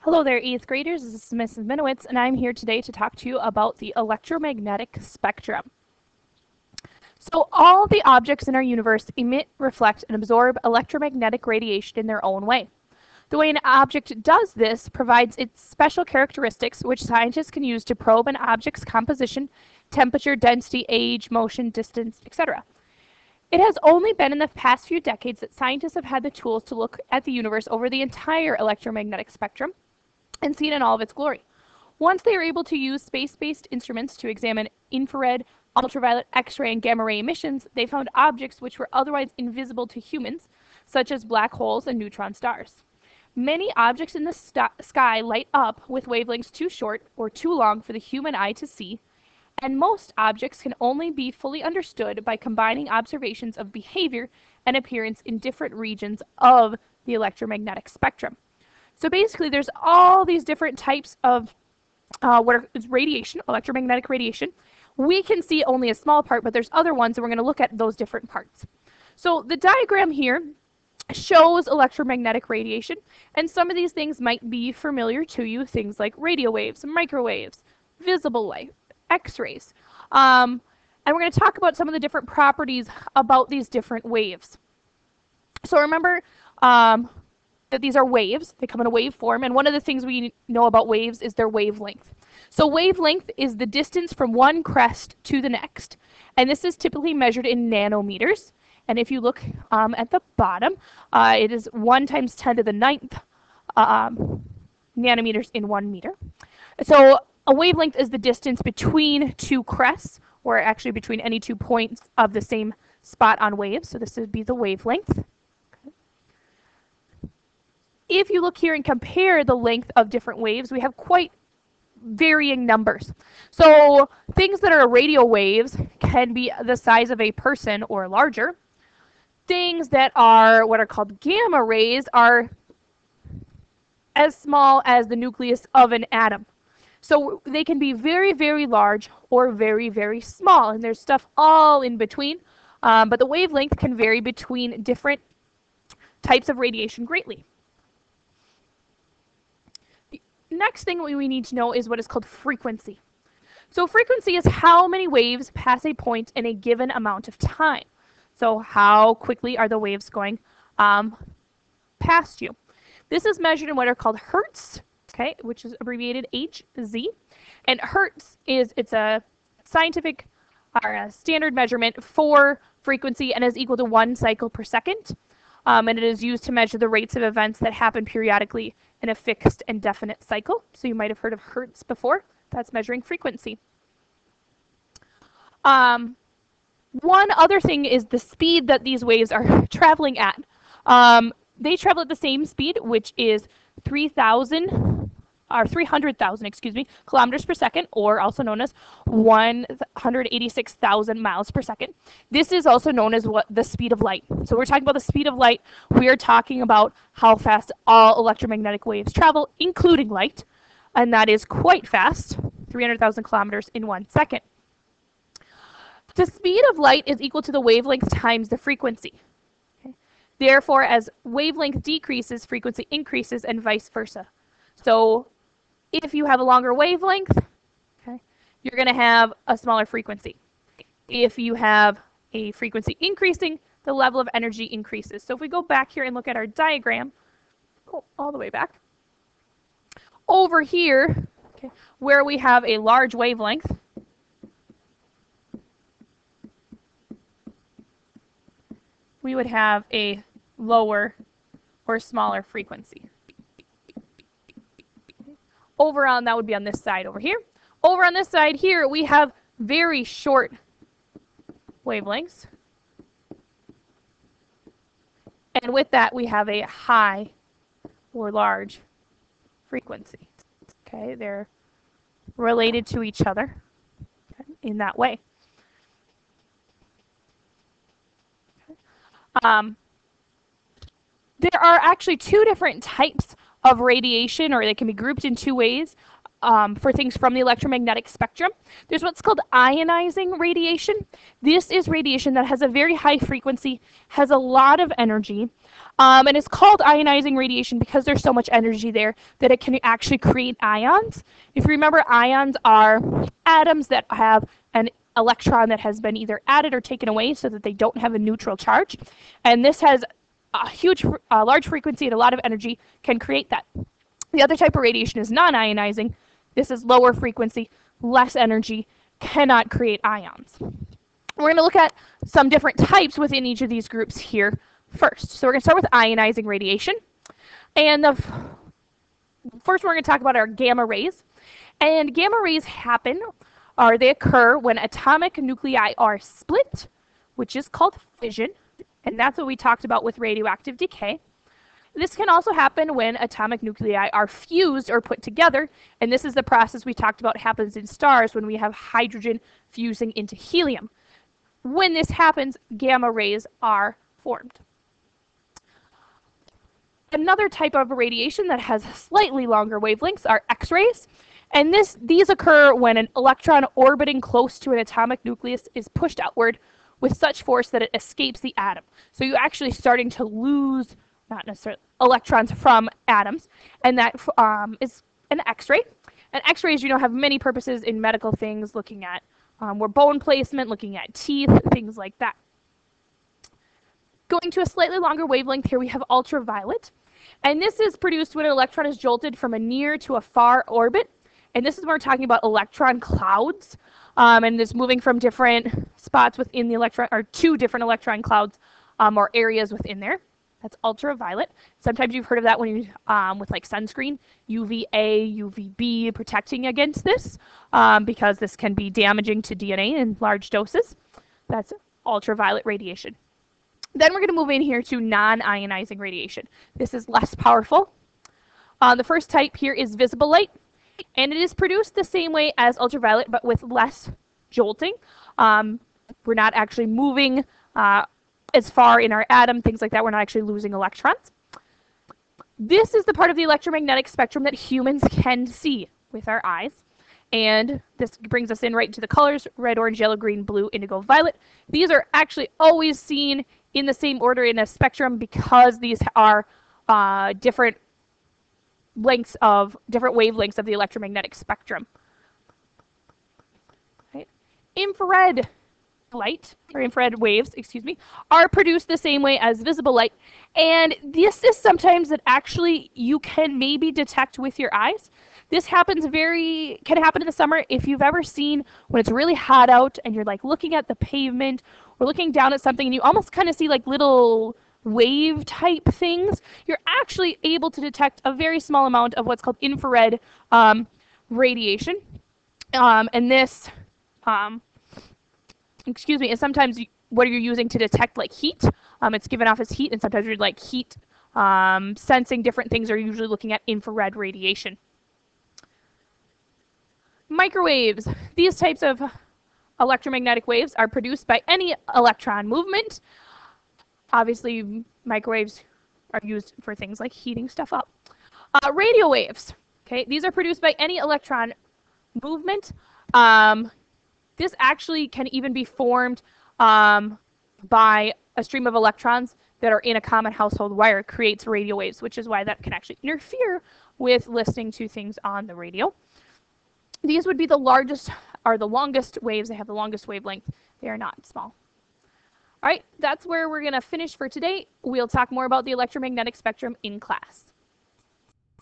Hello there, 8th graders. This is Mrs. Minowitz, and I'm here today to talk to you about the electromagnetic spectrum. So all the objects in our universe emit, reflect, and absorb electromagnetic radiation in their own way. The way an object does this provides its special characteristics which scientists can use to probe an object's composition, temperature, density, age, motion, distance, etc. It has only been in the past few decades that scientists have had the tools to look at the universe over the entire electromagnetic spectrum and see it in all of its glory. Once they are able to use space-based instruments to examine infrared, ultraviolet, X-ray, and gamma-ray emissions, they found objects which were otherwise invisible to humans, such as black holes and neutron stars. Many objects in the sky light up with wavelengths too short or too long for the human eye to see, and most objects can only be fully understood by combining observations of behavior and appearance in different regions of the electromagnetic spectrum. So basically, there's all these different types of what is radiation, electromagnetic radiation. We can see only a small part, but there's other ones, and we're going to look at those different parts. So the diagram here shows electromagnetic radiation, and some of these things might be familiar to you, things like radio waves, microwaves, visible light, X-rays. And we're going to talk about some of the different properties about these different waves. So remember, that these are waves. They come in a wave form, and one of the things we know about waves is their wavelength. So wavelength is the distance from one crest to the next, and this is typically measured in nanometers. And if you look at the bottom, it is 1 × 10⁹ nanometers in 1 meter. So a wavelength is the distance between two crests, or actually between any 2 points of the same spot on waves. So this would be the wavelength. If you look here and compare the length of different waves, we have quite varying numbers. So things that are radio waves can be the size of a person or larger. Things that are what are called gamma rays are as small as the nucleus of an atom. So they can be very, very large or very, very small, and there's stuff all in between, but the wavelength can vary between different types of radiation greatly. Next thing we need to know is what is called frequency. So frequency is how many waves pass a point in a given amount of time. So how quickly are the waves going past you? This is measured in what are called hertz, okay, which is abbreviated Hz. And hertz it's a scientific or a standard measurement for frequency and is equal to 1 cycle per second. And it is used to measure the rates of events that happen periodically in a fixed and definite cycle. So you might have heard of hertz before. That's measuring frequency. One other thing is the speed that these waves are traveling at. They travel at the same speed, which is 300,000 kilometers per second, or also known as 186,000 miles per second. This is also known as the speed of light. So we're talking about the speed of light. We are talking about how fast all electromagnetic waves travel, including light, and that is quite fast, 300,000 kilometers in 1 second. The speed of light is equal to the wavelength times the frequency. Okay? Therefore, as wavelength decreases, frequency increases, and vice versa. So if you have a longer wavelength, okay, you're going to have a smaller frequency. If you have a frequency increasing, the level of energy increases. So if we go back here and look at our diagram, go all the way back, over here, okay, where we have a large wavelength, we would have a lower or smaller frequency. Over on, that would be on this side over here. Over on this side here, we have very short wavelengths. And with that, we have a high or large frequency. Okay, they're related to each other, okay, in that way. Okay. There are actually 2 different types of radiation, or they can be grouped in 2 ways for things from the electromagnetic spectrum. There's what's called ionizing radiation. This is radiation that has a very high frequency, has a lot of energy, And it's called ionizing radiation because there's so much energy there that it can actually create ions. If you remember, ions are atoms that have an electron that has been either added or taken away so that they don't have a neutral charge. And this has a large frequency and a lot of energy, can create that. The other type of radiation is non-ionizing. This is lower frequency, less energy, cannot create ions. We're going to look at some different types within each of these groups here first. So we're going to start with ionizing radiation. And the first we're going to talk about are gamma rays. And gamma rays happen, or they occur when atomic nuclei are split, which is called fission. And that's what we talked about with radioactive decay. This can also happen when atomic nuclei are fused or put together, and this is the process we talked about happens in stars when we have hydrogen fusing into helium. When this happens, gamma rays are formed. Another type of radiation that has slightly longer wavelengths are X-rays, and these occur when an electron orbiting close to an atomic nucleus is pushed outward with such force that it escapes the atom. So you're actually starting to lose, not necessarily electrons from atoms, and that is an X-ray. And X-rays, have many purposes in medical things, looking at bone placement, looking at teeth, things like that. Going to a slightly longer wavelength here, we have ultraviolet. And this is produced when an electron is jolted from a near to a far orbit. And this is when we're talking about electron clouds. And it's moving from different spots within the electron, or two different electron clouds or areas within there. That's ultraviolet. Sometimes you've heard of that when you with like sunscreen, UVA, UVB, protecting against this because this can be damaging to DNA in large doses. That's ultraviolet radiation. Then we're going to move in here to non-ionizing radiation. This is less powerful. The first type here is visible light, and it is produced the same way as ultraviolet, but with less jolting. We're not actually moving as far in our atom, things like that. We're not actually losing electrons. This is the part of the electromagnetic spectrum that humans can see with our eyes. And this brings us in right into the colors: red, orange, yellow, green, blue, indigo, violet. These are actually always seen in the same order in a spectrum because these are different wavelengths of the electromagnetic spectrum. Right. Infrared light, or infrared waves, are produced the same way as visible light. And this is sometimes that actually you can maybe detect with your eyes. This can happen in the summer if you've ever seen when it's really hot out and you're like looking at the pavement or looking down at something and you almost kind of see like little wave type things. You're actually able to detect a very small amount of what's called infrared radiation. And this, is sometimes what you're using to detect like heat. It's given off as heat, and sometimes you're like heat sensing different things are usually looking at infrared radiation. Microwaves. These types of electromagnetic waves are produced by any electron movement. Obviously, microwaves are used for things like heating stuff up. Radio waves. Okay, these are produced by any electron movement. This actually can even be formed by a stream of electrons that are in a common household wire. Creates radio waves, which is why that can actually interfere with listening to things on the radio. These would be the largest or the longest waves. They have the longest wavelength. They are not small. All right, that's where we're going to finish for today. We'll talk more about the electromagnetic spectrum in class.